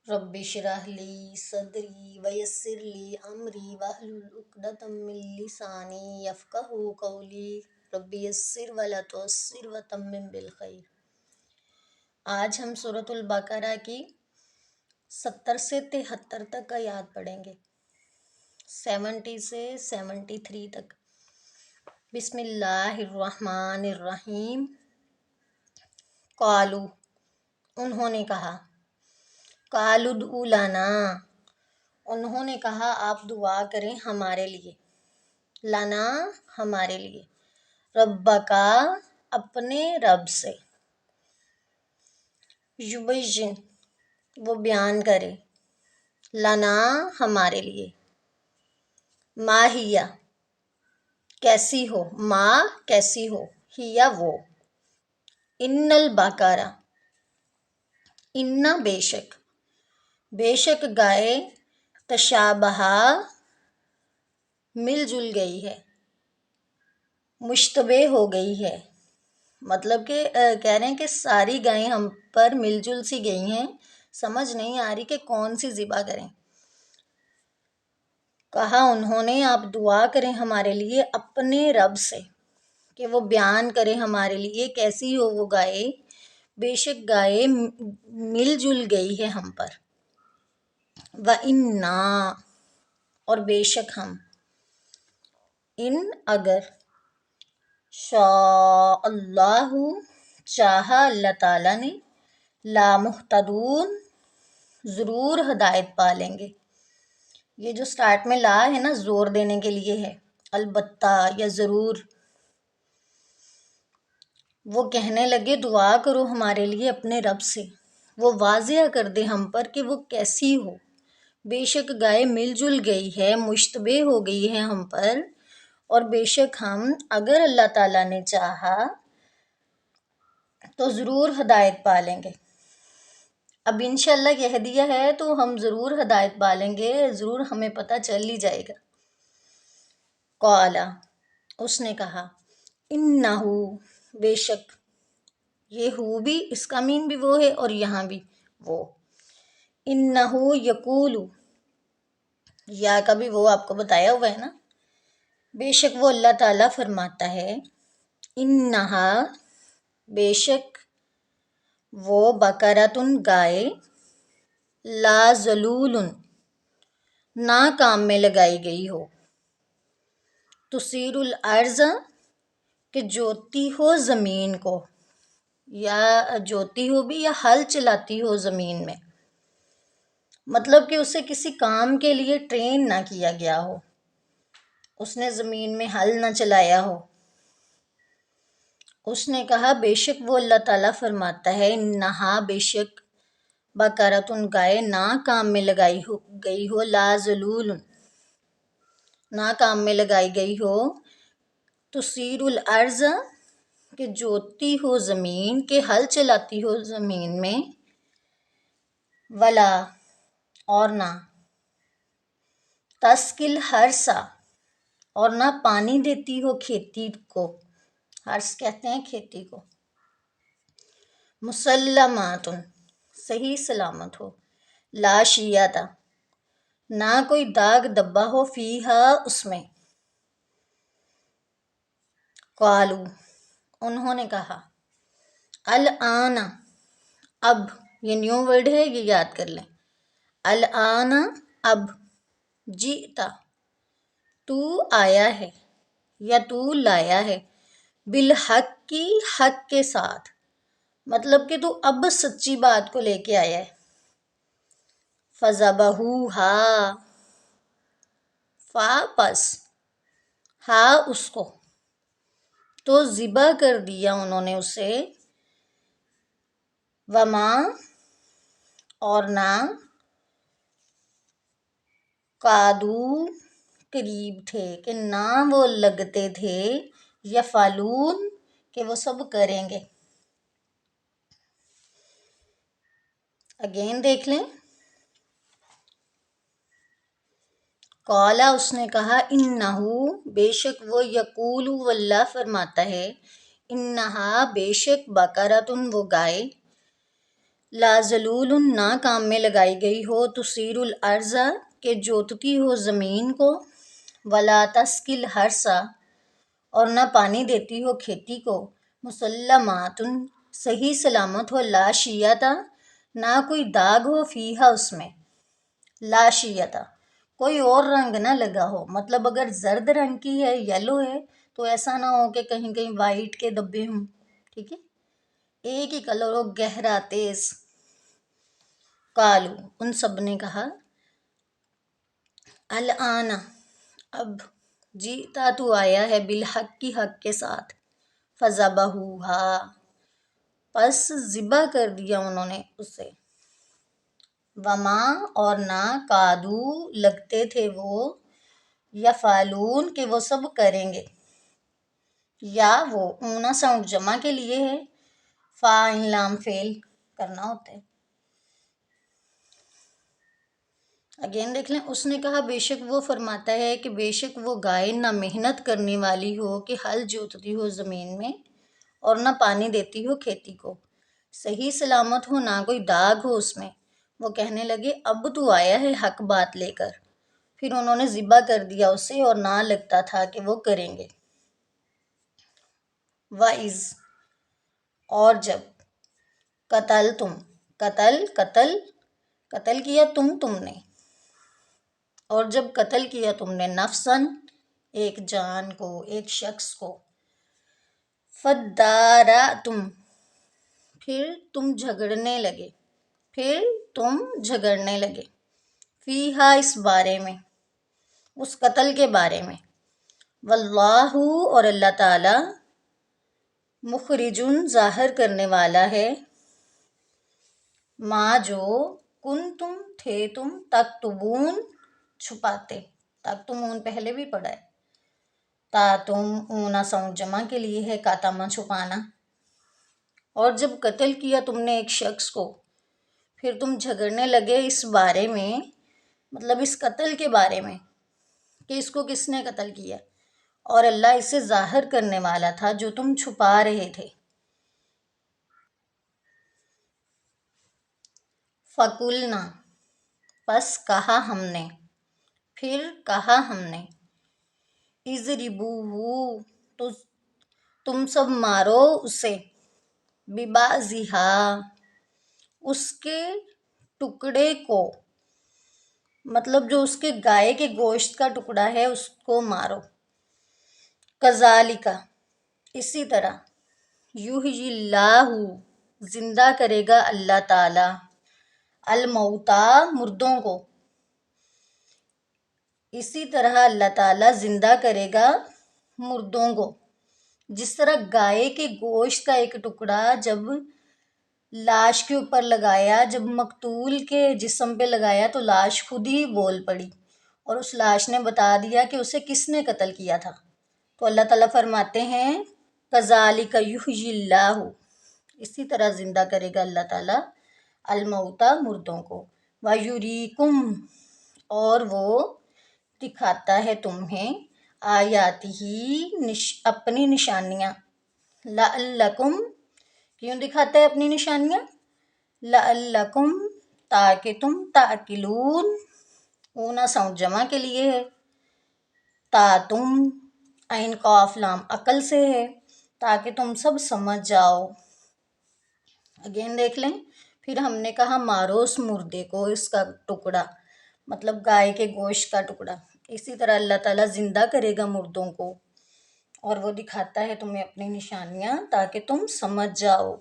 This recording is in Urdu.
رب اشرح لی صدری ویسر لی امری واحلل عقدۃ من لسانی یفقہوا قولی رب یسر ولا تعسر وتمم بالخیر۔ آج ہم سورۃ البقرہ کی 70 سے 73 تک آیات پڑھیں گے، 70 سے 73 تک۔ بسم اللہ الرحمن الرحیم۔ قالو، انہوں نے کہا، قالوا ادعوا لنا، انہوں نے کہا آپ دعا کریں ہمارے لیے، لنا ہمارے لیے، ربکا اپنے رب سے، یبین وہ بیان کرے، لنا ہمارے لیے، ما ہیا کیسی ہو، ما کیسی ہو، ہیا وہ، ان البقرہ ان بے شک گائے، تشابہا مل جل گئی ہے، مشتبہ ہو گئی ہے، مطلب کہ کہہ رہے ہیں کہ ساری گائیں ہم پر مل جل سی گئی ہیں، سمجھ نہیں آ رہی کہ کون سی ذبح کریں۔ کہا انہوں نے آپ دعا کریں ہمارے لیے اپنے رب سے کہ وہ بیان کرے ہمارے لیے کیسی ہو وہ گائے، بے شک گائے مل جل گئی ہے ہم پر، وَإِنَّا اور بے شک ہم، ان اگر، شاء اللہ چاہا اللہ تعالیٰ نے، لا محتدون ضرور ہدایت پا لیں گے۔ یہ جو سٹارٹ میں لا ہے نا زور دینے کے لیے ہے، البتہ یا ضرور۔ وہ کہنے لگے دعا کرو ہمارے لیے اپنے رب سے، وہ واضح کر دے ہم پر کہ وہ کیسی ہو، بے شک گائے مل جل گئی ہے، مشتبہ ہو گئی ہے ہم پر، اور بے شک ہم اگر اللہ تعالیٰ نے چاہا تو ضرور ہدایت پا لیں گے۔ اب انشاءاللہ یہ ہدیہ ہے تو ہم ضرور ہدایت پا لیں گے، ضرور ہمیں پتہ چل ہی جائے گا۔ قالا اس نے کہا، انہو بے شک، یہ ہو بھی اس کا مین بھی وہ ہے اور یہاں بھی وہ، انہو یقولو، یا کبھی وہ آپ کو بتایا ہوا ہے نا، بے شک وہ اللہ تعالیٰ فرماتا ہے، انہا بے شک وہ، بقرۃ گائے، لا ذلول نہ کام میں لگائی گئی ہو، تثیر الارض کہ جوتی ہو زمین کو، یا جوتی ہو بھی یا ہل چلاتی ہو زمین میں، مطلب کہ اسے کسی کام کے لیے ٹرین نہ کیا گیا ہو، اس نے زمین میں ہل نہ چلایا ہو۔ اس نے کہا بے شک وہ اللہ تعالیٰ فرماتا ہے، انہا بے شک، بقرۃ گائے، نہ کام میں لگائی گئی ہو، لا ذلول نہ کام میں لگائی گئی ہو، تثیر الارض کہ جوتی ہو زمین، کہ ہل چلاتی ہو زمین میں، ولا اور نہ، تسقل ہرسا اور نہ پانی دیتی ہو کھیتی کو، ہرس کہتے ہیں کھیتی کو، مسلمات صحیح سلامت ہو، لا شیاتا نہ کوئی داغ دبا ہو، فیہا اس میں، قالو انہوں نے کہا، الآن اب، یہ نیو ورڈ ہے یہ یاد کر لیں، الآن اب، جئتا تو آیا ہے یا تو لایا ہے، بالحق کی حق کے ساتھ، مطلب کہ تو اب سچی بات کو لے کے آیا ہے۔ فذبحوہا پس ہا اس کو، تو ذبح کر دیا انہوں نے اسے، وما اور نہ، قادو قریب تھے کہ نہ وہ لگتے تھے، یفعلون کہ وہ سب کریں گے۔ اگین دیکھ لیں، قالا اس نے کہا، انہو بے شک وہ، یقولو وہ اللہ فرماتا ہے، انہا بے شک، بقرۃ وہ گائے، لا ذلول نہ کام میں لگائی گئی ہو، تثیر الارض کہ جوتتی ہو زمین کو، ولا تسقی الحرث اور نہ پانی دیتی ہو کھیتی کو، مسلمات صحیح سلامت ہو، لا شیعہ نہ کوئی داغ ہو، فیہا اس میں، لا شیعہ کوئی اور رنگ نہ لگا ہو، مطلب اگر زرد رنگ کی ہے، یلو ہے، تو ایسا نہ ہو کہ کہیں کہیں وائٹ کے دبے ہوں، ٹھیک ہے، ایک ہی کلر ہو، گہرا تیز۔ قالو ان سب نے کہا، الآن اب، جیتا تو آیا ہے، بالحق کی حق کے ساتھ، فذبحوہا پس ذبح کر دیا انہوں نے اسے، وما اور نہ کادو لگتے تھے وہ، یفعلون کہ وہ سب کریں گے، یا وہ اونا ساؤنڈ جمع کے لیے ہے، فاعل لام فعل کرنا ہوتا ہے۔ اگین دیکھ لیں، اس نے کہا بے شک وہ فرماتا ہے کہ بے شک وہ گائے نہ محنت کرنے والی ہو کہ ہل جوتتی ہو زمین میں اور نہ پانی دیتی ہو کھیتی کو، صحیح سلامت ہو، نہ کوئی داغ ہو اس میں۔ وہ کہنے لگے اب تو آیا ہے حق بات لے کر، پھر انہوں نے ذبح کر دیا اسے اور نہ لگتا تھا کہ وہ کریں گے۔ وَإِذْ اور جب، قتل تم، قتل کیا تم نے، اور جب قتل کیا تم نے، نفسن ایک جان کو، ایک شخص کو، فَادَّارَأْتُمْ پھر تم جھگڑنے لگے، فیہا اس بارے میں، اس قتل کے بارے میں، واللہ اور اللہ تعالی، مخرجن ظاہر کرنے والا ہے، ما جو کنتم تھے تم، تکتبون چھپاتے، تکتمون پہلے بھی پڑھا ہے، تا تم اونا ساؤنڈ جمع کے لیے ہے، کاتما چھپانا۔ اور جب قتل کیا تم نے ایک شخص کو، پھر تم جھگڑنے لگے اس بارے میں، مطلب اس قتل کے بارے میں کہ اس کو کس نے قتل کیا، اور اللہ اسے ظاہر کرنے والا تھا جو تم چھپا رہے تھے۔ فَقُلْنَا پس کہا ہم نے، پھر کہا ہم نے، اضربوہ تو تم سب مارو اسے، ببعضہا اس کے ٹکڑے کو، مطلب جو اس کے گائے کے گوشت کا ٹکڑا ہے اس کو مارو، کذالک اسی طرح، یحیی اللہ زندہ کرے گا اللہ تعالی، الموتا مردوں کو، اسی طرح اللہ تعالیٰ زندہ کرے گا مردوں کو، جس طرح گائے کے گوشت کا ایک ٹکڑا جب لاش کے اوپر لگایا، جب مقتول کے جسم پہ لگایا تو لاش خود ہی بول پڑی اور اس لاش نے بتا دیا کہ اسے کس نے قتل کیا تھا، تو اللہ تعالیٰ فرماتے ہیں کذالک یحیی اللہ اسی طرح زندہ کرے گا اللہ تعالیٰ الموتا مردوں کو، ویریکم اور وہ دکھاتا ہے تمہیں، آیاتہ اپنی نشانیاں، لعلکم کیوں دکھاتا ہے اپنی نشانیاں، لعلکم تاکہ تم، تعقلون اونا ساؤنڈ جمع کے لیے ہے، تا تم عین قاف لام عقل سے ہے، تاکہ تم سب سمجھ جاؤ۔ اگین دیکھ لیں، پھر ہم نے کہا مارو اس مردے کو، اس کا ٹکڑا مطلب گائے کے گوشت کا ٹکڑا، اسی طرح اللہ تعالیٰ زندہ کرے گا مردوں کو، اور وہ دکھاتا ہے تمہیں اپنی نشانیاں تاکہ تم سمجھ جاؤ۔